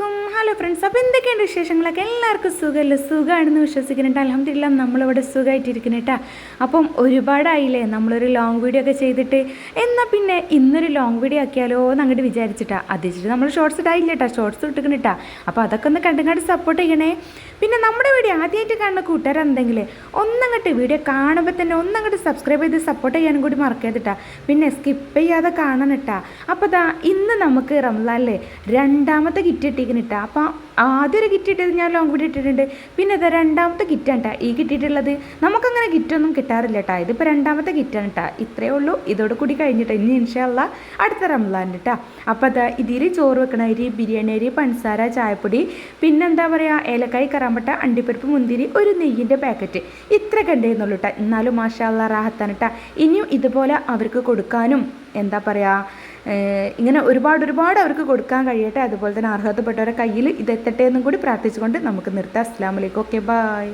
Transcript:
അലൈക്കും. Hello friends, അപ്പോൾ എന്തൊക്കെയുണ്ട് വിശേഷങ്ങളൊക്കെ? എല്ലാവർക്കും സുഖമല്ലേ? സുഖമാണെന്ന് വിശ്വസിക്കുന്നുണ്ട്. അൽഹംദുലില്ലാ നമ്മളിവിടെ സുഖമായിട്ടിരിക്കുന്നു കേട്ടോ. അപ്പം ഒരുപാടായില്ലേ നമ്മളൊരു ലോങ് വീഡിയോ ഒക്കെ ചെയ്തിട്ട്. എന്നാൽ പിന്നെ ഇന്നൊരു ലോങ് വീഡിയോ ആക്കിയാലോ എന്ന് അങ്ങോട്ട് വിചാരിച്ചിട്ടാ. അതിച്ചിട്ട് നമ്മൾ ഷോർട്സ് ഇടായില്ല കേട്ടോ, ഷോർട്സ് ഇട്ടിക്കണം കേട്ടോ. അപ്പോൾ അതൊക്കെ ഒന്ന് കണ്ടുങ്ങാണ്ട് സപ്പോർട്ട് ചെയ്യണേ. പിന്നെ നമ്മുടെ വീഡിയോ ആദ്യമായിട്ട് കാണുന്ന കൂട്ടുകാരുണ്ടെങ്കിൽ ഒന്നങ്ങോട്ട് വീഡിയോ കാണുമ്പോൾ തന്നെ ഒന്നങ്ങോട്ട് സബ്സ്ക്രൈബ് ചെയ്ത് സപ്പോർട്ട് ചെയ്യാനും കൂടി മറക്കരുതിട്ടാ. പിന്നെ സ്കിപ്പ് ചെയ്യാതെ കാണണം കേട്ടോ. അപ്പോൾ ദാ ഇന്ന് നമുക്ക് റംസാനിലെ രണ്ടാമത്തെ കിറ്റ് ഇട്ടിരിക്കുന്നു കേട്ടോ. അപ്പോൾ ആദ്യം ഒരു കിറ്റ് ഇട്ടത് ഞാൻ ലോങ് വീഡിയോ ഇട്ടിട്ടുണ്ട്. പിന്നെ ഇത് രണ്ടാമത്തെ കിറ്റാണ് കേട്ടോ ഈ കിട്ടിയിട്ടുള്ളത്. നമുക്കങ്ങനെ കിറ്റൊന്നും കിട്ടാറില്ല കേട്ടോ. ഇതിപ്പോൾ രണ്ടാമത്തെ കിറ്റാണ് കേട്ടോ. ഇത്രയേ ഉള്ളൂ. ഇതോട് കൂടി കഴിഞ്ഞിട്ട് ഇനി ഇൻഷാ അല്ലാഹ് അടുത്ത റംസാൻ കേട്ടോ. അപ്പോൾ അതാ ഇതിൽ ചോറ് വെക്കണ അരി, ബിരിയാണി അരി, പഞ്ചസാര, ചായപ്പൊടി, പിന്നെന്താ പറയുക ഏലക്കായ്, കറാമ്പട്ട, അണ്ടിപ്പരിപ്പ്, മുന്തിരി, ഒരു നെയ്യിൻ്റെ പാക്കറ്റ്, ഇത്രയൊക്കെ ഉണ്ടായിരുന്നുള്ളൂ കേട്ടോ. എന്നാലും മാഷാ അല്ലാഹ് റാഹത്താണ് കേട്ടോ. ഇനിയും ഇതുപോലെ അവർക്ക് കൊടുക്കാനും എന്താ പറയുക ഇങ്ങനെ ഒരുപാട് അവർക്ക് കൊടുക്കാൻ കഴിയട്ടെ. അതുപോലെ തന്നെ അർഹതപ്പെട്ടവരുടെ കയ്യിൽ ഇതെത്തട്ടെ എന്നും കൂടി പ്രാർത്ഥിച്ചുകൊണ്ട് നമുക്ക് നിർത്താം. അസ്സലാമു അലൈക്കും. Okay, by.